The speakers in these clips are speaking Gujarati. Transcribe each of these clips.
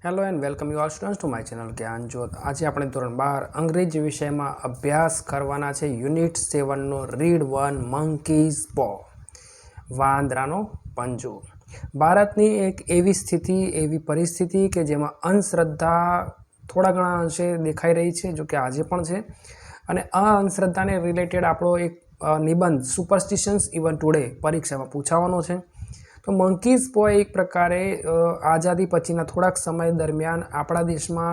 Hello and welcome you all students to my channel જ્ઞાન જ્યોત। આજે આપણે ધોરણ 12 અંગ્રેજી વિષયમાં અભ્યાસ કરવાના છે યુનિટ 7નો રીડ 1 મંકીઝ પો, વાંદરાનો પંજો। ભારતની એક એવી સ્થિતિ, એવી પરિસ્થિતિ કે જેમાં અંધશ્રદ્ધા થોડા ઘણા અંશે દેખાઈ રહી છે, જો કે આજે પણ છે। અને આ અંધશ્રદ્ધાને રિલેટેડ આપણો એક નિબંધ સુપરસ્ટિશન્સ ઇવન ટુડે પરીક્ષામાં પૂછાવાનો છે। तो मंकीज पो एक प्रकारे आज़ादी पछीना थोड़ाक समय दरमियान आपणा देशमां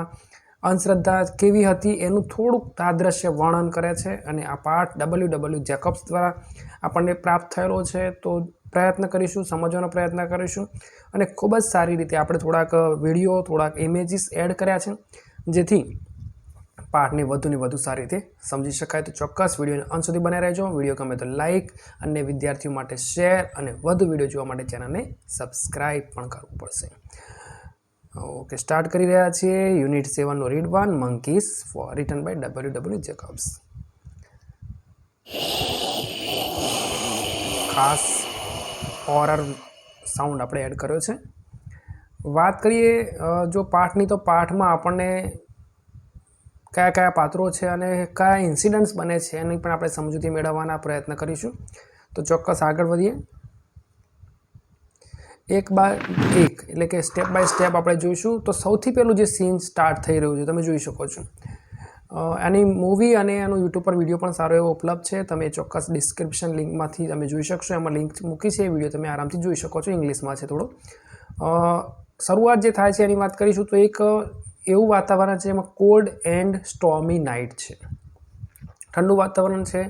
अंधश्रद्धा केवी हती एनुं थोड़ुंक तादृश्य वर्णन करे छे अने आ पाठ W.W. जेकब्स द्वारा आपणे प्राप्त थयेलो छे। तो प्रयत्न करीशुं, समजवानो प्रयत्न करीशुं अने खूब ज सारी रीते आपणे थोड़ाक विडियो, थोड़ाक इमेजीस एड कर्या छे जेथी पाठ ने वधु सारी रीते समझी शकाय। तो चौक्कस वीडियो अंत सुधी बने रहेजो। वीडियो गमे तो लाइक अन्य विद्यार्थीओ माटे शेर अने वधु वीडियो जोवा माटे चेनल ने सब्सक्राइब पण करवुं पड़शे। ओके, स्टार्ट करी रह्या छीए यूनिट 7 नो रीड 1 मंकीज पो, रिटन बाय W.W. जेकब्स। खास हॉरर साउंड आपणे एड कर्यो छे। वात करीए जो पाठनी, तो पाठमां आपणे कया कया पात्रों है और क्या इंसिडन्ट्स बने एनी पण आपणे समजूती मेळववाना प्रयत्न करीशुं। तो चौक्कस आगळ वधीए, एक बाय एक एटले के स्टेप बाय स्टेप आपणे जोईशुं। तो सौथी पहेलुं जे सीन स्टार्ट थई रह्युं छे तमे जोई शको छो। एनी मूवी अने एनो यूट्यूब पर विडियो पण सारो एवो उपलब्ध छे। तमे चौक्कस डिस्क्रिप्शन लिंकमांथी तमे जोई शकशो। एमां लिंक मूकी छे, विडियो तमे आरामथी जोई शको छो। इंग्लिशमां छे थोड़ो। शरूआत जे थाय छे एनी वात करीशुं तो एक एवं वातावरण है जेमां कोल्ड एंड स्टॉर्मी नाइट है, ठंडू वातावरण है।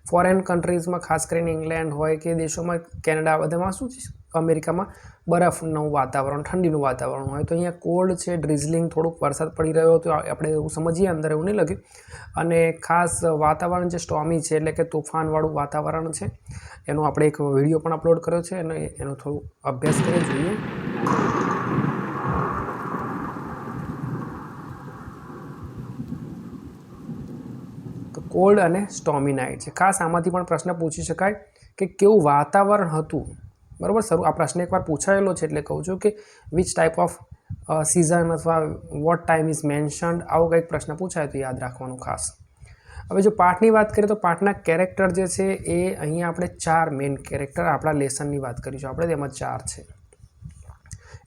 फॉरेन कंट्रीज में खास कर इंग्लैंड हो के देशों में, कैनेडा बधामां शुं अमेरिका में बरफनु वातावरण, ठंडीनु वातावरण होय। तो अहींया कोल्ड है, ड्रीजलिंग, थोड़ुंक वरसाद पड़ी रह्यो तो आपणे एवुं समजीए, अंदर एवुं नहीं लगे। अने खास वातावरण जे स्टॉर्मी है एटले के तोफानवाळुं वातावरण है। एनो आपणे एक विडियो पण अपलोड कर्यो छे अने एनो थोड़ो अभ्यास करीए जोईए। तो कोल्ड अने स्टॉर्मी नाइट है। खास आमांथी पण प्रश्न पूछी शकाय कि केवुं वातावरण हतुं, बराबर। सर आ प्रश्न एक बार पूछायेलो छे एटले कहूं छुं कि विच टाइप ऑफ सीजन अथवा वॉट टाइम इज मेन्शन्ड, आवो कंईक प्रश्न पूछाय तो याद राखवानुं खास। हवे जो पाठनी वात करीए तो पाठना केरेक्टर जे छे ए अहींया आपणे 4 मेन केरेक्टर आपणा लेसननी वात करीशुं आपणे, तेमां 4 छे।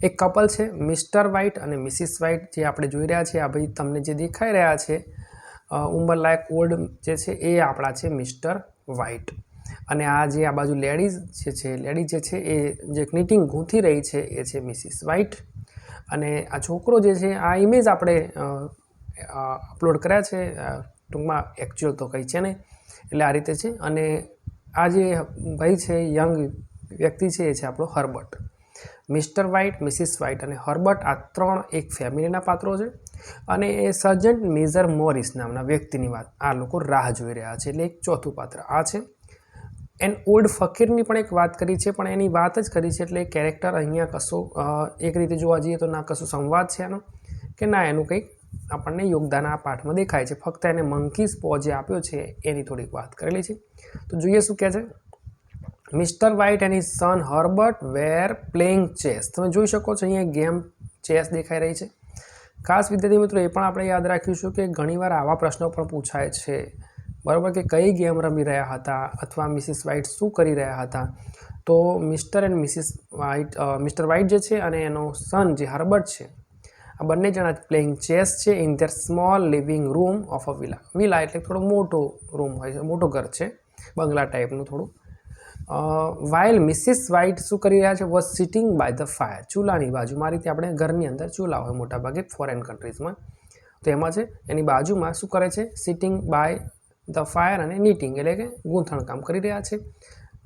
एक कपल छे मिस्टर व्हाइट अने मिसिस व्हाइट, जे आपणे जोई रह्या छे। आ भाई तमने जे देखाई रह्या छे उंमरलायक ओल्ड जे छे ए आपणा छे मिस्टर व्हाइट। अने आ जे आ बाजू लेडीज छे, लेडी जे छे ए जे निटिंग गूंथी रही छे ए छे मिसिस व्हाइट। अने आ छोकरो जे छे, आ इमेज आपणे अपलोड कर्या छे, टूंकमां एक्चुअल तो कई छे नहीं, एटले आ रीते छे। अने आ जे भाई छे, यंग व्यक्ति छे, ए छे आपणो Herbert. Mister white, Mrs white अने हर्बर्ट आ 3 एक फेमिलीना पात्रो छे। अने ए सर्जंट मेजर मॉरिस नामना व्यक्तिनी वात आ लोको राह जोई रह्या छे, एटले एक चौथुं पात्र आ छे। एन ओल्ड फकीरनी पण एक वात करी छे, पण एनी वात ज करी छे। एटले केरेक्टर अहींया कशो एक रीते जोवा जईए तो ना कशो संवाद छे एनो, के ना एनुं कंईक आपणने योगदान आ पाठमां देखाय छे। फक्त एने मंकीज पो जे आप्यो छे एनी थोड़ीक वात करेली छे। तो जोईए शुं कहे छे। Mister White and his son Herbert were playing chess. तमे जोई शको छो अहींया गेम चेस देखाई रही है। खास विद्यार्थी मित्रों, ये पण आपणे याद राखीशुं कि घणीवार आवा प्रश्नो पण पूछाय छे, बराबर, कि कई गेम रमी रह्या हता अथवा मिसिस व्हाइट शुं करी रह्या हता। तो mister and Mrs White, mister White जे छे अने एनो सन जे हर्बर्ट छे, आ बंने जणा प्लेइंग चेस छे in their small living room of a villa. Villa एटले थोड़ो मोटो रूम होय छे, मोटो घर छे, बंगला टाइपनुं थोड़ुं। वाइल मिसिस व्हाइट शू करी रह्या छे, वॉज सीटिंग बाय ध फायर, चूलानी बाजुमां। आ रीते आपणे घरनी अंदर चूला होय मोटा भागे फॉरेन कंट्रीज में, तो एमां छे एनी बाजुमां शुं करे छे, सीटिंग बाय ध फायर अने नीटिंग एटले के गूंथण काम करी रह्या छे।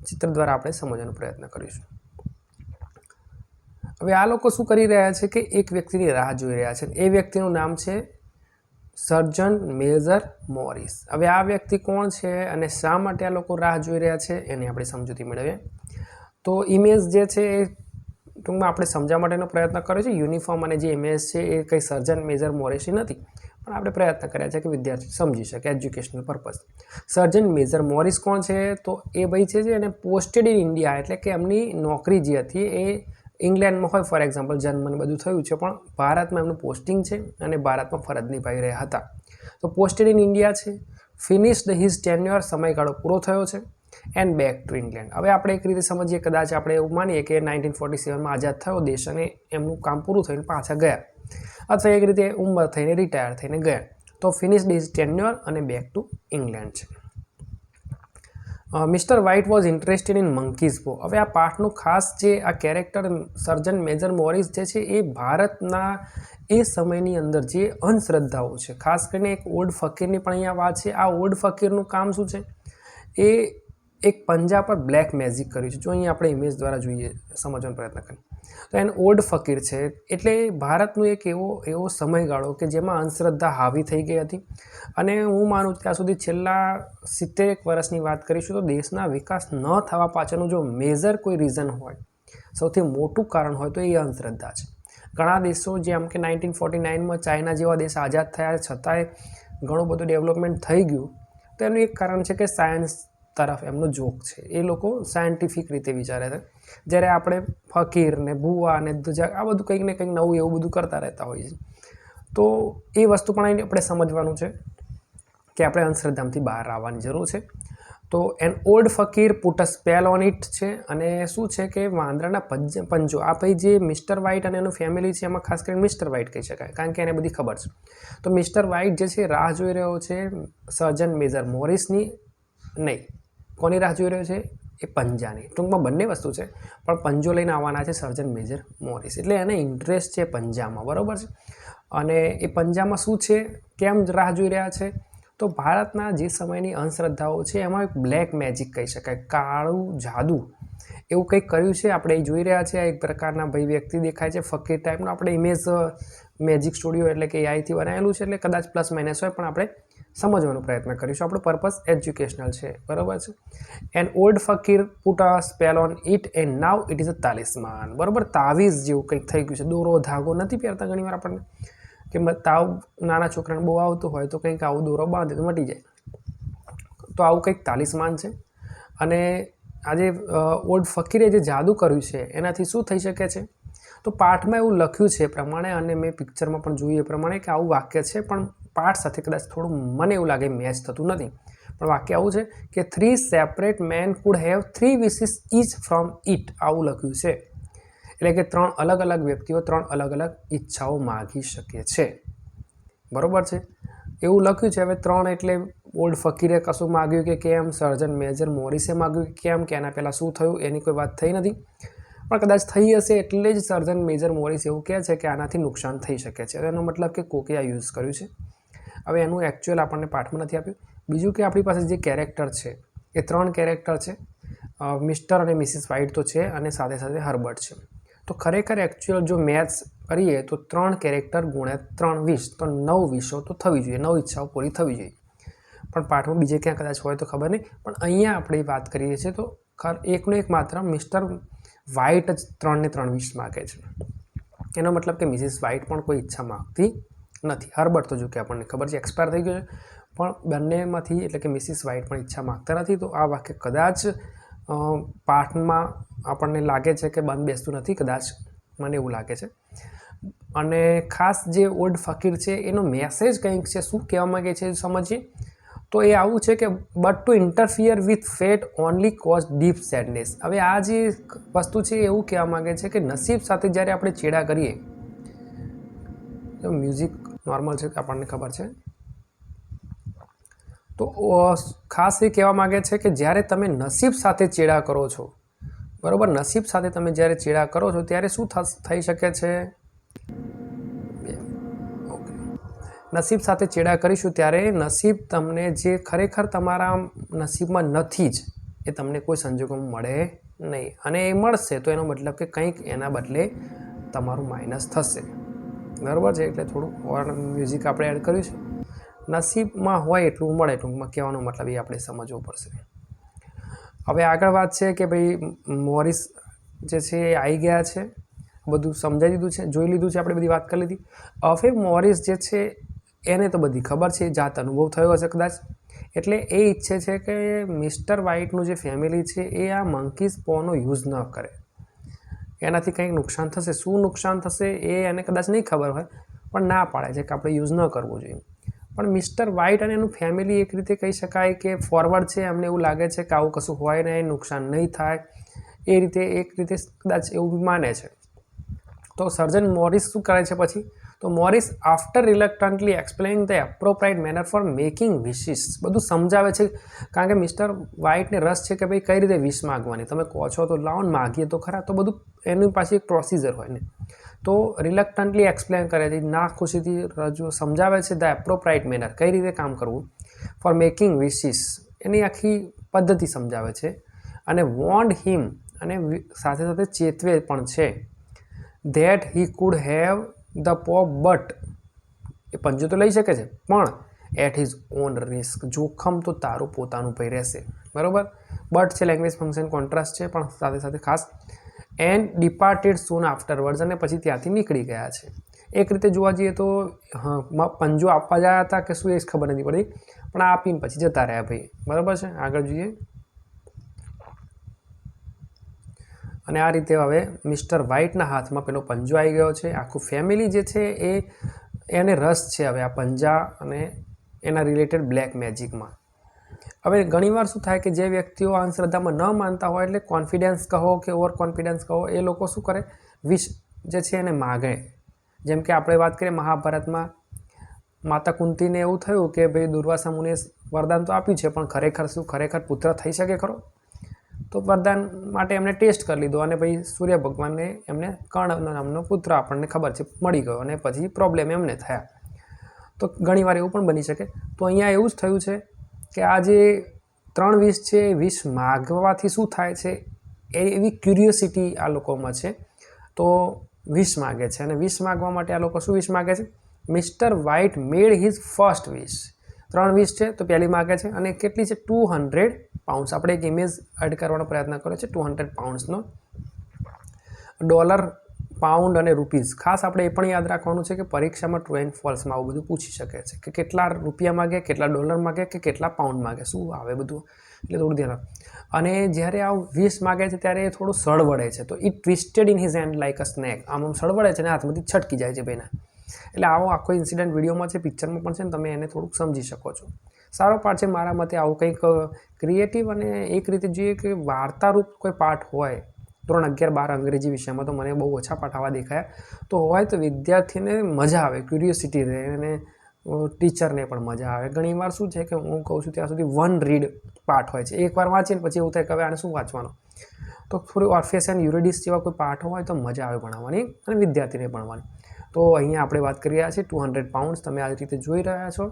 चित्र द्वारा आपणे समजવાનો प्रयत्न करीशुं। हवे आ लोको शुं करी रह्या छे कि एक व्यक्तिनी राह जोई रह्या छे। ए व्यक्तिनुं नाम छे सर्जंट मेजर मॉरिस। हवे आ व्यक्ति कोण छे अने शा माटे आ लोको राह जोई रह्या छे एनी आपणे समजूती मेळवीए। तो इमेज जे छे ए टूंकमां आपणे समजवा माटेनो प्रयत्न कर्यो छे। यूनिफॉर्म अने जे इमेज छे ए कई सर्जन मेजर मॉरिसनी नथी, पण आपणे प्रयत्न कर्या छे कि विद्यार्थी समजी शके, educational purpose. Sergeant major Morris कोण छे, तो ए भाई छे जेने पोस्टेड इन इंडिया, एटले के एमनी नौकरी जे हती ए ઇંગ્લેન્ડમાં હોય ફોર એક્ઝામ્પલ જન્મને બધું થયું છે, પણ ભારતમાં એમનું પોસ્ટિંગ છે અને ભારતમાં ફરજ નિભાવી રહ્યા હતા. તો પોસ્ટેડ ઇન ઇન્ડિયા છે, ફિનિશ્ડ હિઝ ટેન્યોર, સમયગાળો પૂરો થયો છે, એન્ડ બેક ટુ ઇંગ્લેન્ડ. હવે આપણે એક રીતે સમજીએ, કદાચ આપણે એવું માનીએ કે 1947માં આઝાદ થયો દેશ અને એમનું કામ પૂરું થઈને પાછા ગયા, અથવા એક રીતે ઉંમર થઈને રિટાયર થઈને ગયા, તો ફિનિશ્ડ હિઝ ટેન્યોર અને બેક ટુ ઇંગ્લેન્ડ છે. Mister White was interested in monkeys પો. હવે આ પાઠનું ખાસ જે આ કેરેક્ટર સર્જન મેજર મોરિસ જે છે એ ભારતના એ સમયની અંદર જે અંધશ્રદ્ધાઓ છે, ખાસ કરીને એક ઓલ્ડ ફકીરની પણ અહીંયા વાત છે. આ ઓલ્ડ ફકીરનું કામ શું છે, એ એક પંજા પર બ્લેક મેજિક કર્યું છે. જો અહીંયા આપણે ઇમેજ દ્વારા જોઈએ, સમજવાનો પ્રયત્ન કરીએ તો એને ઓલ્ડ ફકીર છે, એટલે ભારતનું એક એવો સમયગાળો કે જેમાં અંધશ્રદ્ધા હાવી થઈ ગઈ હતી. અને હું માનું ત્યાં સુધી છેલ્લા 70 વર્ષની વાત કરીશું તો દેશના વિકાસ ન થવા પાછળનું જો મેજર કોઈ રીઝન હોય, સૌથી મોટું કારણ હોય તો એ અંધશ્રદ્ધા છે. ઘણા દેશો જેમ કે 1949માં ચાઇના જેવા દેશ આઝાદ થયા છતાંય ઘણું બધું ડેવલપમેન્ટ થઈ ગયું, તો એનું એક કારણ છે કે સાયન્સ તરફ એમનો જોક છે. એ લોકો સાયન્ટિફિક રીતે વિચારે છે, જ્યારે આપણે ફકીર ને ભૂવા ને દુજા આ બધું કંઈક ને કંઈક નવું એવું બધું કરતા રહેતા હોઈએ છીએ. તો એ વસ્તુ પણ અહીં આપણે સમજવાનું છે કે આપણે અંધશ્રદ્ધામાંથી બહાર આવવાની જરૂર છે. તો an old fakir put a spell on it છે, અને શું છે કે વાંદરાના પંજો. આ ભાઈ જે મિસ્ટર વ્હાઇટ અને એનું ફેમિલી છે, એમાં ખાસ કરીને મિસ્ટર વ્હાઇટ કહી શકાય, કારણ કે એને બધી ખબર છે. તો મિસ્ટર વ્હાઇટ જે છે રાહ જોઈ રહ્યો છે સર્જન મેજર મોરિસની, નહીં, કોની રાહ જોઈ રહ્યો છે, એ પંજાની. ટૂંકમાં બંને વસ્તુ છે, પણ પંજો લઈને આવવાના છે સર્જન મેજર મોરિસ, એટલે એને ઇન્ટરેસ્ટ છે પંજામાં, બરાબર છે. અને એ પંજામાં શું છે, કેમ રાહ જોઈ રહ્યા છે, તો ભારતના જે સમયની અંધશ્રદ્ધાઓ છે એમાં એક બ્લેક મેજિક કહી શકાય, કાળું જાદુ એવું કંઈક કર્યું છે. આપણે એ જોઈ રહ્યા છે, એક પ્રકારના ભાઈ વ્યક્તિ દેખાય છે ફકીર ટાઈપનો. આપણે ઇમેજ મેજિક સ્ટુડિયો એટલે કે એઆઈથી બનાવેલું છે, એટલે કદાચ પ્લસ માઇનસ હોય, પણ આપણે સમજવાનો પ્રયત્ન કરીશું. આપણો પર્પઝ એજ્યુકેશનલ છે, બરાબર છે. And old fakir put a spell on it and now it is a talisman. બરાબર, તાવીઝ જેવું કંઈક થઈ ગયું છે. દોરો ધાગો નથી પહેરતા ઘણીવાર આપણને, કે તાવ નાના છોકરાને બહુ આવતું હોય તો કંઈક આવું દોરો બાંધે તો મટી જાય, તો આવું કંઈક તાલિસ્માન છે. અને આજે ઓલ્ડ ફકીરે જે જાદુ કર્યું છે એનાથી શું થઈ શકે છે, તો પાઠમાં એવું લખ્યું છે પ્રમાણે, અને મેં પિક્ચરમાં પણ જોયું એ પ્રમાણે કે આવું વાક્ય છે, પણ પાઠ સાથે કદાચ થોડું મને એવું લાગે મેચ થતું નથી. પણ વાક્ય આવું છે કે 3 separate men could have 3 wishes each from it. આવું લખ્યું છે, એટલે કે 3 અલગ અલગ વ્યક્તિઓ 3 અલગ અલગ ઈચ્છાઓ માગી શકે છે, બરાબર છે, એવું લખ્યું છે. હવે 3 એટલે ઓલ્ડ ફકીરે કશું માગ્યું કે કેમ, સર્જન મેજર મોરિસે માગ્યું કે કેમ, કે એના પહેલાં શું થયું એની કોઈ વાત થઈ નથી, પણ કદાચ થઈ હશે એટલે જ સર્જન મેજર મોરિસ એવું કહે છે કે આનાથી નુકસાન થઈ શકે છે. એનો મતલબ કે કોકે આ યુઝ કર્યું છે. હવે એનું એકચ્યુઅલ આપણને પાઠમાં નથી આપ્યું. બીજું કે આપણી પાસે જે કેરેક્ટર છે એ 3 કેરેક્ટર છે, મિસ્ટર અને મિસિસ વ્હાઇટ તો છે, અને સાથે સાથે હર્બર્ટ છે. તો ખરેખર એકચ્યુઅલ જો મેથ્સ કરીએ તો 3 કેરેક્ટર ગુણ્યા 3 20, તો 9 વિશો તો થવી જોઈએ, 9 ઈચ્છાઓ પૂરી થવી જોઈએ. પણ પાઠમાં બીજે ક્યાં કદાચ હોય તો ખબર નહીં, પણ અહીંયા આપણે વાત કરીએ છીએ તો એકનો એક માત્ર મિસ્ટર વ્હાઇટ જ 3 ને 3 વિશ માગે છે. એનો મતલબ કે મિસિસ વ્હાઇટ પણ કોઈ ઈચ્છા માગતી નથી. હર્બર્ટ તો જો કે આપણને ખબર છે એક્સપાયર થઈ ગયો છે, પણ બંનેમાંથી એટલે કે મિસિસ વ્હાઇટ પણ ઈચ્છા માગતા નથી. તો આ વાક્ય કદાચ પાઠમાં આપણને લાગે છે કે બંધ બેસતું નથી, કદાચ મને એવું લાગે છે. અને ખાસ જે ઓલ્ડ ફકીર છે એનો મેસેજ કંઈક છે, શું કહેવા માગે છે સમજીએ. તો એ આવું છે કે but two interfere with fat only cause deep sadness. હવે આ જે વસ્તુ છે એવું કહેવા માગે છે કે નસીબ સાથે જ્યારે આપણે ચેડા કરીએ, તો મ્યુઝિક નોર્મલ છે આપણને ખબર છે, તો ખાસ એ કહેવા માગે છે કે જ્યારે તમે નસીબ સાથે ચેડા કરો છો, બરાબર, નસીબ સાથે તમે જ્યારે ચેડા કરો છો ત્યારે શું થઈ શકે છે, નસીબ સાથે ચેડા કરીશું ત્યારે નસીબ તમને જે ખરેખર તમારા નસીબમાં નથી જ એ તમને કોઈ સંજોગોમાં મળે નહીં, અને એ મળશે તો એનો મતલબ કે કંઈક એના બદલે તમારું માઇનસ થશે, બરાબર છે. એટલે થોડું મ્યુઝિક આપણે એડ કર્યું છે. નસીબમાં હોય એટલું મળે, ટૂંકમાં કહેવાનો મતલબ એ આપણે સમજવું પડશે. હવે આગળ વાત છે કે ભાઈ મોરિસ જે છે એ આવી ગયા છે, બધું સમજાવી દીધું છે, જોઈ લીધું છે, આપણે બધી વાત કરી લીધી. હવે મોરિસ જે છે એને તો બધી ખબર છે, જાત અનુભવ થયો હશે કદાચ, એટલે એ ઈચ્છે છે કે મિસ્ટર વ્હાઇટનું જે ફેમિલી છે એ આ મંકીઝ પોનો યુઝ ન કરે. કે એનાથી કંઈક નુકસાન થશે. શું નુકસાન થશે એ એને કદાચ નહીં ખબર હોય, પણ ના પાડે છે કે આપણે યુઝ ન કરવું જોઈએ. પણ મિસ્ટર વ્હાઇટ અને એનું ફેમિલી એક રીતે કહી શકાય કે ફોરવર્ડ છે. એમને એવું લાગે છે કે આવું કશું હોય નહીં, નુકસાન નહીં થાય, એ રીતે એક રીતે કદાચ એવું માને છે. તો સર્જન મોરિસ શું કરે છે પછી? તો Morris after reluctantly explaining the appropriate manner for making wishes, બધું સમજાવે છે. કારણ કે મિસ્ટર વ્હાઇટને રસ છે કે ભાઈ કઈ રીતે વિશ માગવાની. તમે કહો છો તો લાવો ને માગીએ તો ખરા. તો બધું એની પાસે એક પ્રોસિજર હોય ને. તો રિલક્ટન્ટલી એક્સપ્લેન કરે છે, ના ખુશીથી રજૂ સમજાવે છે ધ એપ્રોપ્રાઇટ મેનર, કઈ રીતે કામ કરવું ફોર મેકિંગ વિશિસ, એની આખી પદ્ધતિ સમજાવે છે. અને વોન્ડ હિમ, અને સાથે સાથે ચેતવે પણ છે that he could have the paw, but એ પંજો તો લઈ શકે છે પણ એટ હિઝ ઓન રિસ્ક, જોખમ તો તારું પોતાનું ભય રહેશે. બરાબર. બટ છે લેંગ્વેજ ફંક્શન કોન્ટ્રાસ્ટ છે, પણ સાથે સાથે ખાસ. એન્ડ ડિપાર્ટેડ સૂન આફ્ટરવર્ડ્સ, અને પછી ત્યાંથી નીકળી ગયા છે. એક રીતે જોવા જઈએ તો પંજો આપવા ગયા હતા કે શું એ ખબર નથી પડી, પણ આપીને પછી જતા રહ્યા ભાઈ. બરાબર છે. આગળ જોઈએ. અને આ રીતે હવે મિસ્ટર વ્હાઇટના હાથમાં પેલો પંજો આવી ગયો છે. આખું ફેમિલી જે છે એને રસ છે હવે આ પંજા અને એના રિલેટેડ બ્લેક મેજિકમાં. હવે ઘણીવાર શું થાય કે જે વ્યક્તિઓ અંધશ્રદ્ધામાં ન માનતા હોય, એટલે કોન્ફિડન્સ કહો કે ઓવર કોન્ફિડન્સ કહો, એ લોકો શું કરે, વિશ જે છે એને માગે. જેમ કે આપણે વાત કરીએ મહાભારતમાં માતા કુંતીને એવું થયું કે ભાઈ દુર્વાસા મુનિએ વરદાન તો આપ્યું છે, પણ ખરેખર પુત્ર થઈ શકે ખરો? તો વરદાન માટે એમને ટેસ્ટ કરી લીધો, અને પછી સૂર્ય ભગવાનને એમને કર્ણ નામનો પુત્ર આપણને ખબર છે મળી ગયો, અને પછી પ્રોબ્લેમ એમને થયા. તો ઘણીવાર એવું પણ બની શકે. તો અહીંયા એવું જ થયું છે કે આ જે 3 વિશ છે, વિશ માગવાથી શું થાય છે, એવી ક્યુરિયોસિટી આ લોકોમાં છે. તો વિશ માગે છે, અને વિશ માગવા માટે આ લોકો શું વિશ માગે છે? મિસ્ટર વ્હાઇટ મેડ હિઝ ફર્સ્ટ વિશ. 3 વિશ છે, તો પહેલી માગે છે, અને કેટલી છે? 200 પાઉન્ડ્સ. આપણે એક ઇમેજ એડ કરવાનો પ્રયત્ન કર્યો છે 200 પાઉન્ડ્સનો. ડોલર, પાઉન્ડ અને રૂપીઝ. ખાસ આપણે એ પણ યાદ રાખવાનું છે કે પરીક્ષામાં ટ્રુ એન્ડ ફોલ્સમાં આવું બધું પૂછી શકે છે કે કેટલા રૂપિયા માગે, કેટલા ડોલર માગે, કે કેટલા પાઉન્ડ માગે, શું આવે બધું. એટલે થોડું ધ્યાન રાખો. અને જ્યારે આ વિશ માગે છે ત્યારે એ થોડું સળવળે છે. તો it twisted in his hand like a snake. આમ સળવળે છે ને હાથમાંથી છટકી જાય છે ભાઈના. એટલે આવો આખો ઇન્સિડન્ટ વિડીયોમાં છે, પિક્ચરમાં પણ છે, ને તમે એને થોડુંક સમજી શકો છો. સારો પાઠ છે મારા મતે. આવું કંઈક ક્રિએટિવ અને એક રીતે જોઈએ કે વાર્તારૂપ કોઈ પાઠ હોય, ધોરણ 11-12 અંગ્રેજી વિષયમાં તો મને બહુ ઓછા પાઠ આવા દેખાયા, તો હોય તો વિદ્યાર્થીને મજા આવે, ક્યુરિયોસિટી રહે, અને ટીચરને પણ મજા આવે. ઘણીવાર શું છે કે હું કહું છું ત્યાં સુધી વન રીડ પાઠ હોય છે. એકવાર વાંચીને પછી એવું થાય કે હવે આને શું વાંચવાનું. તો થોડી ઓર્ફેસ એન્ડ યુરિડિસ જેવા કોઈ પાઠ હોય તો મજા આવે ભણાવવાની, અને વિદ્યાર્થીને ભણવાની. તો અહીંયા આપણે વાત કરી રહ્યા છીએ 200 પાઉન્ડ્સ. તમે આ રીતે જોઈ રહ્યા છો.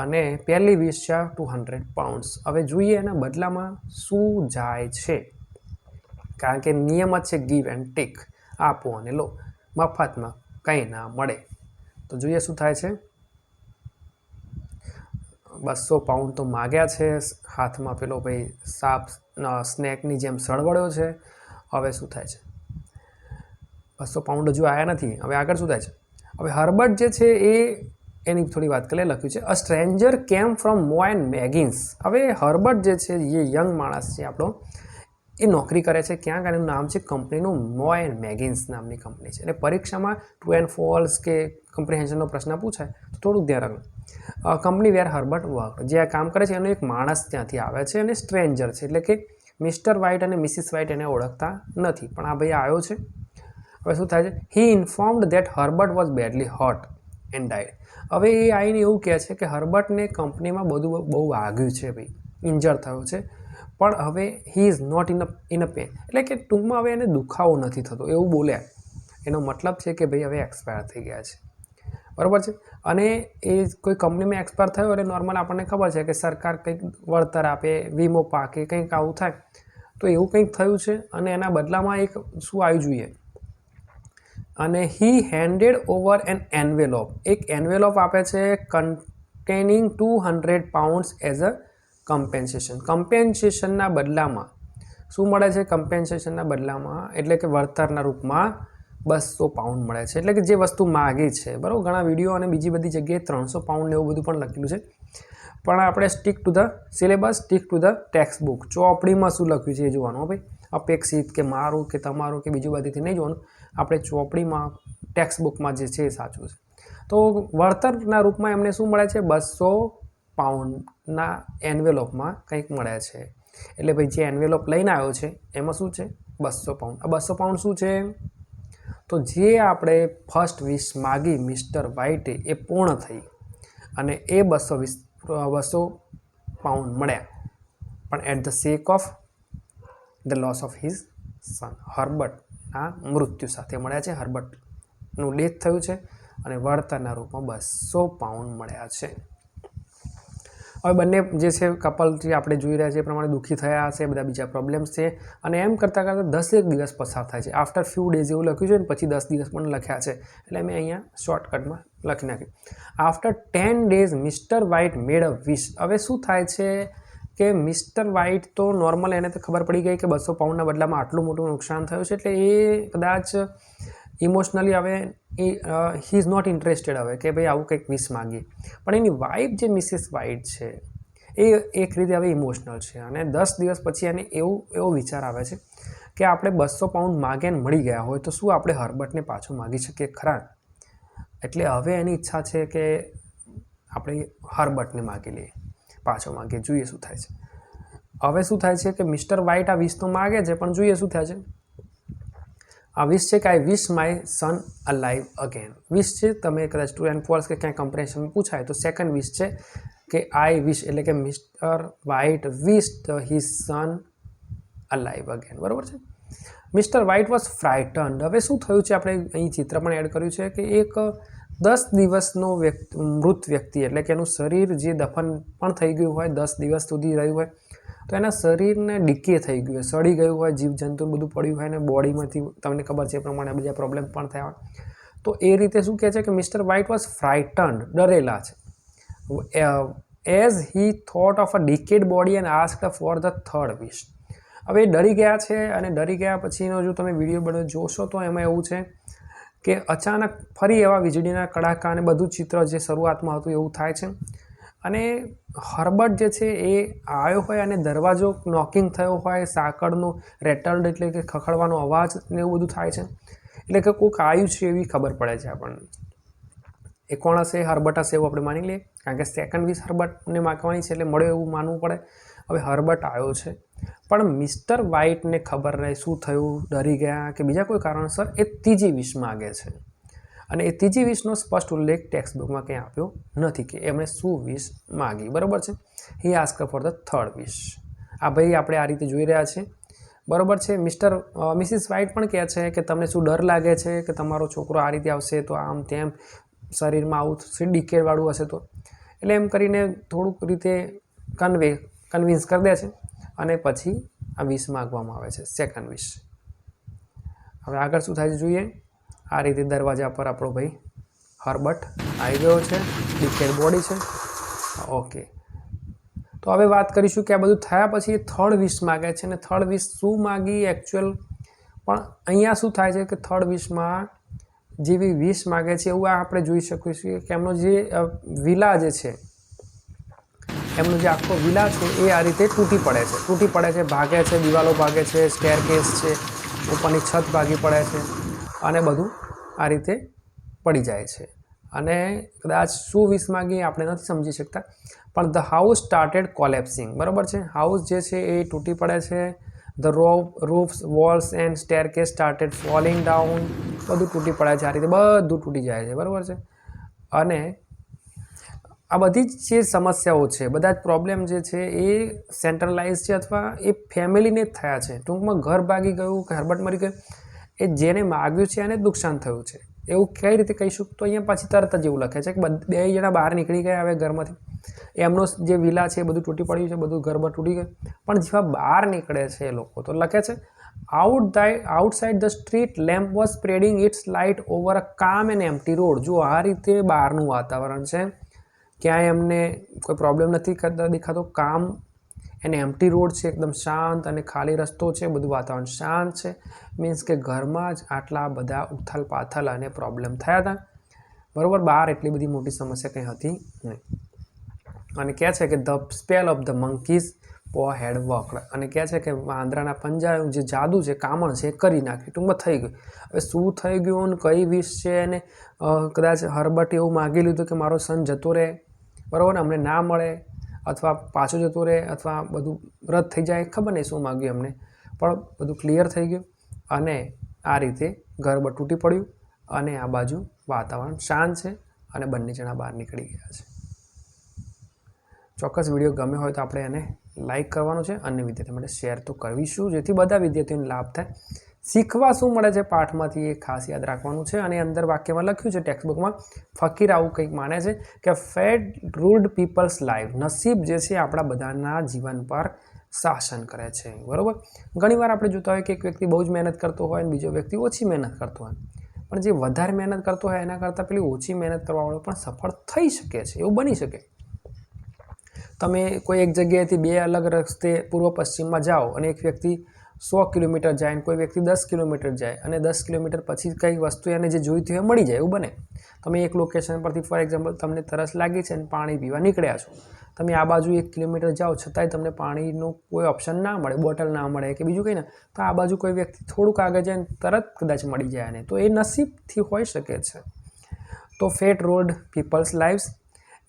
અને પહેલી વિશ છે 200 પાઉન્ડ્સ. હવે જોઈએ એના બદલામાં શું જાય છે, કારણ કે નિયમ જ છે ગીવ એન્ડ ટેક, આપો અને લો. મફતમાં કંઈ ના મળે. તો જોઈએ શું થાય છે. 200 પાઉન્ડ તો માગ્યા છે. હાથમાં પેલો ભાઈ સાપ સ્નેકની જેમ સળવળ્યો છે. હવે શું થાય છે? 200 પાઉન્ડ હજુ આવ્યા નથી. હવે આગળ શું થાય છે? હવે હર્બર્ટ જે છે એની થોડી વાત કરીએ. લખ્યું છે અ સ્ટ્રેન્જર કેમ ફ્રોમ મો એન્ડ મેગિન્સ. હવે હર્બર્ટ જે છે એ યંગ માણસ છે આપણો, એ નોકરી કરે છે ક્યાંક, એનું નામ છે કંપનીનું મો એન્ડ મેગિન્સ નામની કંપની છે. એટલે પરીક્ષામાં ટ્રુ એન્ડ ફોલ્સ કે કમ્પ્રિહેન્શનનો પ્રશ્ન પૂછાય તો થોડુંક ધ્યાન રાખવું. કંપની વેર હર્બર્ટ વર્ક, જે આ કામ કરે છે એનો એક માણસ ત્યાંથી આવે છે, અને સ્ટ્રેન્જર છે, એટલે કે મિસ્ટર વ્હાઇટ અને મિસિસ વ્હાઇટ એને ઓળખતા નથી, પણ આ ભાઈ આવ્યો છે. હવે શું થાય છે? He informed that Herbert was badly hurt and died. હવે એ આવીને એવું કહે છે કે હર્બર્ટને કંપનીમાં બધું બહુ વાગ્યું છે ભાઈ, ઇન્જર થયો છે, પણ હવે he is not in a pain. એટલે કે ટૂંકમાં હવે એને દુખાવો નથી થતો, એવું બોલ્યા. એનો મતલબ છે કે ભાઈ હવે એક્સપાયર થઈ ગયા છે. બરાબર છે. અને એ કોઈ કંપનીમાં એક્સપાયર થયો એટલે નોર્મલ આપણને ખબર છે કે સરકાર કંઈક વળતર આપે, વીમો પાકે, કંઈક આવું થાય. તો એવું કંઈક થયું છે, અને એના બદલામાં એક શું આવ્યું જોઈએ. અને he handed over an envelope. એક એન્વેલોપ આપે છે containing 200 pounds as a compensation. કમ્પેન્સેશનના બદલામાં શું મળે છે? કમ્પેન્સેશનના બદલામાં એટલે કે વળતરના રૂપમાં 200 પાઉન્ડ મળે છે. એટલે કે જે વસ્તુ માગી છે, બરાબર. ઘણા વિડીયો અને બીજી બધી જગ્યાએ 300 પાઉન્ડ એવું બધું પણ લખેલું છે, પણ આપણે stick to the syllabus, stick to the textbook. ચોપડીમાં શું લખ્યું છે એ જોવાનું ભાઈ. અપેક્ષિત કે મારું કે તમારું કે બીજું બધીથી નહીં જોવાનું, આપણે ચોપડીમાં ટેક્સ્ટ બુકમાં જે છે એ સાચું છે. તો વળતરના રૂપમાં એમને શું મળે છે? 200 પાઉન્ડના એન્વેલોપમાં કંઈક મળે છે. એટલે ભાઈ જે એન્વેલોપ લઈને આવ્યો છે એમાં શું છે? 200 પાઉન્ડ. આ 200 પાઉન્ડ શું છે? તો જે આપણે ફર્સ્ટ વિશ માગી મિસ્ટર વ્હાઇટે એ પૂર્ણ થઈ અને એ 200 પાઉન્ડ મળ્યા, પણ at the sake of the loss of his son. હર્બર્ટના મૃત્યુ સાથે મળ્યા છે. હર્બર્ટનું ડેથ થયું છે અને વળતરના રૂપમાં 200 પાઉન્ડ મળ્યા છે. હવે બંને જે છે કપલ જે આપણે જોઈ રહ્યા છીએ એ પ્રમાણે દુઃખી થયા હશે, બધા બીજા પ્રોબ્લેમ્સ છે અને એમ કરતાં કરતાં 10 દિવસ પસાર થાય છે. આફ્ટર ફ્યુ ડેઝ એવું લખ્યું છે ને પછી 10 દિવસ પણ લખ્યા છે, એટલે મેં અહીંયા શોર્ટકટમાં લખી નાખ્યું. આફ્ટર 10 ડેઝ મિસ્ટર વ્હાઇટ મેડ અ વિશ. હવે શું થાય છે કે મિસ્ટર વ્હાઇટ તો નોર્મલ, એને તો ખબર પડી ગઈ કે 200 પાઉન્ડના બદલામાં આટલું મોટું નુકસાન થયું છે, એટલે એ કદાચ ઇમોશનલી હવે હી ઇઝ નોટ ઇન્ટરેસ્ટેડ હવે કે ભાઈ આવું કંઈક વિશ માગીએ. પણ એની વાઇફ જે મિસિસ વ્હાઇટ છે એ એક રીતે હવે ઇમોશનલ છે અને 10 દિવસ પછી એને એવો વિચાર આવે છે કે આપણે 200 પાઉન્ડ માગ્યા ને મળી ગયા હોય તો શું આપણે હર્બર્ટને પાછું માગી શકીએ ખરા? એટલે હવે એની ઈચ્છા છે કે આપણે હર્બર્ટને માગી લઈએ, પાછો માગીએ, જોઈએ શું થાય છે. હવે શું થાય છે કે મિસ્ટર વ્હાઇટ આ વિશ તો માગે છે, પણ જોઈએ શું થાય છે. આ વિશ છે કે આઈ વિશ માય સન અલાઇવ અગેન. વિશ છે, તમે કદાચ ટ્રુ એન્ડ ફોલ્સ કે ક્યાંય કમ્પેરિઝન પૂછાય તો સેકન્ડ વિશ છે કે આઈ વિશ, એટલે કે mister White wished his son alive again. બરાબર છે. Mister White was frightened. હવે શું થયું છે, આપણે અહીં ચિત્ર પણ એડ કર્યું છે કે એક 10 દિવસનો મૃત વ્યક્તિ, એટલે કે એનું શરીર જે દફન પણ થઈ ગયું હોય, 10 દિવસ સુધી રહ્યું હોય, તો એના શરીરને ડીકે થઈ ગયું હોય, સડી ગયું હોય, જીવજંતુ બધું પડ્યું હોય અને બોડીમાંથી તમને ખબર છે એ પ્રમાણે બીજા પ્રોબ્લેમ પણ થયા હોય. તો એ રીતે શું કહે છે કે મિસ્ટર વ્હાઇટ વોઝ ફ્રાઇટન્ડ, ડરેલા છે. As he thought of a decayed body and asked for the third wish. હવે ડરી ગયા છે અને ડરી ગયા પછીનો જો તમે વિડીયો બધો જોશો તો એમાં એવું છે કે અચાનક ફરી એવા વીજળીના કડાકા અને બધું ચિત્ર જે શરૂઆતમાં હતું એવું થાય છે અને હર્બર્ટ જે છે એ આવ્યો હોય અને દરવાજો નોકિંગ થયો હોય, સાંકળનો રેટલડ એટલે કે ખખડવાનો અવાજ ને એવું બધું થાય છે, એટલે કે કોઈક આવ્યું છે એવી ખબર પડે છે આપણને. એ કોણ હશે? હર્બર્ટ હશે એવું આપણે માની લઈએ, કારણ કે સેકન્ડ વિશ હર્બર્ટને માગવાની છે એટલે મળ્યો એવું માનવું પડે. હવે હર્બર્ટ આવ્યો છે, પણ મિસ્ટર વ્હાઇટને ખબર નહીં શું થયું, ડરી ગયા કે બીજા કોઈ કારણસર એ ત્રીજી વિશ માગે છે અને એ ત્રીજી વિશનો સ્પષ્ટ ઉલ્લેખ ટેક્સ્ટ બુકમાં કંઈ આપ્યો નથી કે એમણે શું વિશ માગી. બરાબર છે. હી આસ્ક્ડ ફોર ધ થર્ડ વિશ. આ ભાઈ આપણે આ રીતે જોઈ રહ્યા છીએ. બરાબર છે. મિસિસ વ્હાઇટ પણ કહે છે કે તમને શું ડર લાગે છે કે તમારો છોકરો આ રીતે આવશે તો આમ તેમ શરીરમાં આવું ડીકેડવાળું હશે તો, એટલે એમ કરીને થોડુંક રીતે કન્વિન્સ કરી દે છે અને પછી આ વિશ માગવામાં આવે છે, સેકન્ડ વિશ. હવે આગળ શું થાય છે જોઈએ. આ રીતે દરવાજા પર આપણો ભાઈ હર્બર્ટ આવી ગયો છે, ડીકેડ બોડી છે. ઓકે, તો હવે વાત કરીશું કે આ બધું થયા પછી થર્ડ વિશ માગે છે અને થર્ડ વિશ શું માગી એકચ્યુઅલ. પણ અહીંયા શું થાય છે કે થર્ડ વિશમાં જેવી વિશ માગે છે એવું આપણે જોઈ શકીએ છીએ કે એમનો જે વિલા જે છે, એમનો જે આખો વિલા છે એ આ રીતે તૂટી પડે છે, ભાગે છે, દિવાલો ભાગે છે, સ્ટેરકેસ છે, ઉપરની છત ભાગી પડે છે અને બધું આ રીતે પડી જાય છે. અને કદાચ શું વિશ માગી આપણે નથી સમજી શકતા, પણ ધ હાઉસ સ્ટાર્ટેડ કોલેપ્સિંગ. બરાબર છે. હાઉસ જે છે એ તૂટી પડે છે. The roofs, walls and staircase started falling down. બધું તૂટી પડે છે, આ રીતે બધું તૂટી જાય છે. બરાબર છે. અને આ બધી જ જે સમસ્યાઓ છે, બધા જ પ્રોબ્લેમ જે છે એ સેન્ટ્રલાઇઝ છે અથવા એ ફેમિલીને જ થયા છે. ટૂંકમાં ઘર ભાગી ગયું કે હર્બર્ટ મરી ગયું, એ જેને માગ્યું છે એને જ નુકસાન થયું છે. એવું કઈ રીતે કહીશું તો અહીંયા પાછી તરત જ એવું લખે છે કે બે જણા બહાર નીકળી ગયા હવે ઘરમાંથી, એમનો જે વિલા છે એ બધું તૂટી પડ્યું છે, બધું ઘર તૂટી ગયું, પણ જેવા બહાર નીકળે છે એ લોકો તો લખે છે outside the street lamp was spreading its light over a calm and empty road. જો આ રીતે બહારનું વાતાવરણ છે, ક્યાંય એમને કોઈ પ્રોબ્લેમ નથી દેખાતો, કામ એને એમ્પ્ટી રોડ છે, એકદમ શાંત અને ખાલી રસ્તો છે, બધું વાતાવરણ શાંત છે. મીન્સ કે ઘરમાં જ આટલા બધા ઉથલ પાથલ અને પ્રોબ્લેમ થયા હતા. બરાબર. બહાર એટલી બધી મોટી સમસ્યા કંઈ હતી નહીં. અને કહે છે કે the spell of the monkeys પ હેડ વક અને કહે છે કે વાંદરાના પંજા જે જાદુ છે કામણ છે એ કરી નાખ્યું, ટૂંકમાં થઈ ગયું. હવે શું થઈ ગયું અને કઈ વિષ છે એને કદાચ હર્બર્ટ એવું માગી લીધું કે મારો સન જતો રહે, બરાબર, અમને ના મળે અથવા પાછો જતો રહે અથવા બધું રદ થઈ જાય, ખબર નહીં શું માગ્યું એમને, પણ બધું ક્લિયર થઈ ગયું અને આ રીતે ગર્ભ તૂટી પડ્યું અને આ બાજુ વાતાવરણ શાંત છે અને બંને જણા બહાર નીકળી ગયા છે. ચોક્કસ વિડીયો ગમ્યો હોય તો આપણે એને લાઇક કરવાનું છે અને વિદ્યાર્થીઓ માટે શેર તો કરવીશું, જેથી બધા વિદ્યાર્થીઓને લાભ થાય. શીખવા શું મળે છે પાઠમાંથી એ ખાસ યાદ રાખવાનું છે. અને અંદર વાક્યમાં લખ્યું છે ટેક્સ્ટબુકમાં, ફકીર આવું કંઈક માને છે કે ફેટ રૂલ્ડ પીપલ્સ લાઈફ, નસીબ જે છે આપણા બધાના જીવન પર શાસન કરે છે, બરાબર. ઘણીવાર આપણે જોતા હોય કે એક વ્યક્તિ બહુ જ મહેનત કરતો હોય અને બીજો વ્યક્તિ ઓછી મહેનત કરતો હોય, પણ જે વધારે મહેનત કરતો હોય એના કરતાં પેલી ઓછી મહેનત કરવાવાળો પણ સફળ થઈ શકે છે, એવું બની શકે. તમે કોઈ એક જગ્યાએથી બે અલગ રસ્તે પૂર્વ પશ્ચિમમાં જાઓ અને એક વ્યક્તિ 100 કિલોમીટર જાય અને કોઈ વ્યક્તિ 10 કિલોમીટર જાય અને 10 કિલોમીટર પછી કંઈ વસ્તુ એને જે જોઈતી હોય મળી જાય, એવું બને. તમે એક લોકેશન પરથી ફોર એક્ઝામ્પલ તમને તરસ લાગી છે અને પાણી પીવા નીકળ્યા છો, તમે આ બાજુ 1 કિલોમીટર જાઓ છતાંય તમને પાણીનું કોઈ ઓપ્શન ના મળે, બોટલ ના મળે કે બીજું કંઈ ના, તો આ બાજુ કોઈ વ્યક્તિ થોડુંક આગળ જાય તરત કદાચ મળી જાય ને, તો એ નસીબથી હોઈ શકે છે. તો fate ruled peoples lives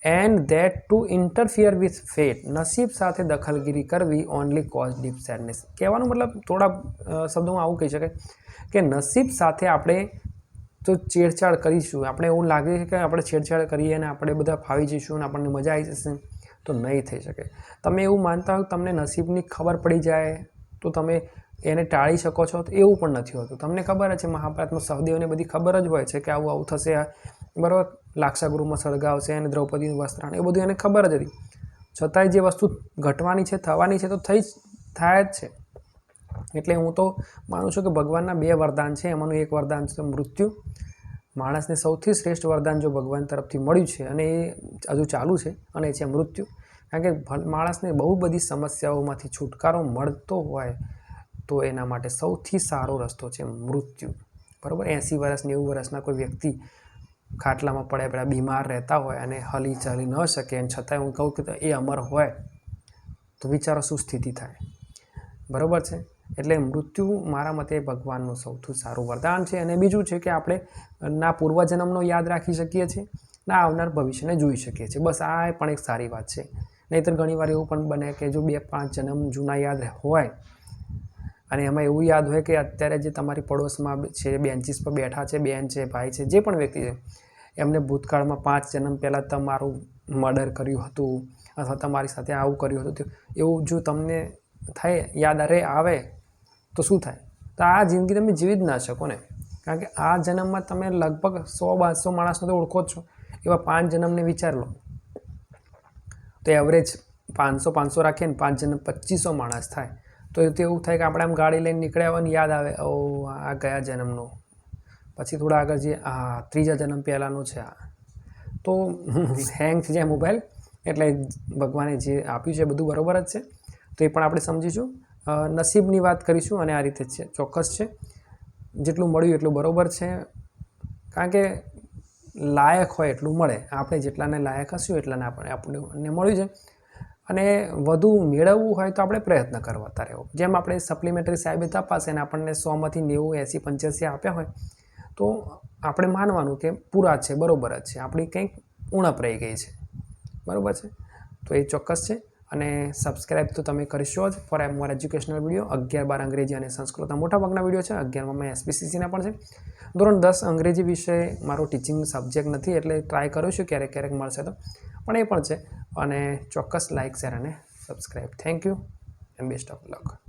and that too interfere with fate, નસીબ સાથે દખલગીરી કરવી ઓનલી કોઝ ડીપ સેડનેસ. કહેવાનો મતલબ થોડા શબ્દોમાં આવું કહી શકાય કે નસીબ સાથે આપણે જો છેડછાડ કરીશું, આપણે એવું લાગે છે કે આપણે છેડછાડ કરીએ અને આપણે બધા ફાવી જઈશું અને આપણને મજા આવી જશે, તો નહીં થઈ શકે. તમે એવું માનતા હો તમને નસીબની ખબર પડી જાય તો તમે એને ટાળી શકો છો, તો એવું પણ નથી હોતું. તમને ખબર જ છે મહાભારતમાં સહદેવને બધી ખબર જ હોય છે કે આવું આવું થશે, બરાબર, લાક્ષાગૃહમાં સળગાવશે અને દ્રૌપદીનું વસ્ત્રાણ, એ બધું એને ખબર જ હતી. છતાંય જે વસ્તુ ઘટવાની છે, થવાની છે, તો થાય જ છે. એટલે હું તો માનું છું કે ભગવાનના 2 વરદાન છે, એમાંનું એક વરદાન છે મૃત્યુ. માણસને સૌથી શ્રેષ્ઠ વરદાન જો ભગવાન તરફથી મળ્યું છે અને એ હજુ ચાલુ છે અને એ છે મૃત્યુ. કારણ કે માણસને બહુ બધી સમસ્યાઓમાંથી છુટકારો મળતો હોય તો એના માટે સૌથી સારો રસ્તો છે મૃત્યુ, બરાબર. 80 વર્ષ 90 વર્ષના કોઈ વ્યક્તિ ખાટલામાં પડ્યા પડ્યા બીમાર રહેતા હોય અને હલી ચાલી ન શકે અને છતાંય હું કહું કે એ અમર હોય તો વિચારો શું સ્થિતિ થાય, બરાબર છે. એટલે મૃત્યુ મારા મતે ભગવાનનું સૌથી સારું વરદાન છે. અને બીજું છે કે આપણે ના પૂર્વજન્મનો યાદ રાખી શકીએ છીએ, ના આવનાર ભવિષ્યને જોઈ શકીએ છીએ, બસ આ પણ એક સારી વાત છે. નહીંતર ઘણીવાર એવું પણ બને કે જો 2-5 જન્મ જૂના યાદ હોય અને એમાં એવું યાદ હોય કે અત્યારે જે તમારી પડોશમાં છે, બેન્ચીસ પર બેઠા છે, બેન છે, ભાઈ છે, જે પણ વ્યક્તિ છે, એમને ભૂતકાળમાં 5 જન્મ પહેલાં તમારું મર્ડર કર્યું હતું અથવા તમારી સાથે આવું કર્યું હતું, એવું જો તમને થાય યાદ આવે તો શું થાય? તો આ જિંદગી તમે જીવી જ ના શકો ને. કારણ કે આ જન્મમાં તમે લગભગ 100-200 માણસને તો ઓળખો જ છો, એવા 5 જન્મને વિચાર લો તો એવરેજ 500 રાખીએ ને 5 જન્મ 2500 માણસ થાય, તો એવું થાય કે આપણે આમ ગાડી લઈને નીકળ્યા હોય ને યાદ આવે, ઓ આ ગયા જન્મનો, પછી થોડા આગળ જઈએ, આ 3જા જન્મ પહેલાંનો છે, આ તો હેંગ થઈ જાય મોબાઈલ. એટલે ભગવાને જે આપ્યું છે બધું બરાબર જ છે, તો એ પણ આપણે સમજીશું. નસીબની વાત કરીશું અને આ રીતે છે, ચોક્કસ છે, જેટલું મળ્યું એટલું બરાબર છે. કારણ કે લાયક હોય એટલું મળે, આપણે જેટલાને લાયક હશું એટલાને આપણને મળ્યું છે. અને વધુ મેળવવું હોય તો આપણે પ્રયત્ન કરતા રહેવો. જેમ આપણે સપ્લિમેન્ટરી સાહેબે તપાસે અને આપણને 100માંથી 90, 80, 85 આપ્યા હોય તો આપણે માનવાનું કે પૂરા છે, બરાબર જ છે, આપણી કંઈક ઉણપ રહી ગઈ છે, બરાબર છે. તો એ ચોક્કસ છે. અને સબસ્ક્રાઈબ તો તમે કરશો જ ફોર મોર એજ્યુકેશનલ વિડીયો. 11-12 અંગ્રેજી અને સંસ્કૃતના મોટાભાગના વિડીયો છે. 11માં SPCCના પણ છે. ધોરણ 10 અંગ્રેજી વિષય મારો ટીચિંગ સબ્જેક્ટ નથી, એટલે ટ્રાય કરું છું ક્યારેક મળશે તો, પણ એ પણ છે. અને ચોક્કસ લાઇક, શેર અને subscribe. Thank you and best of luck.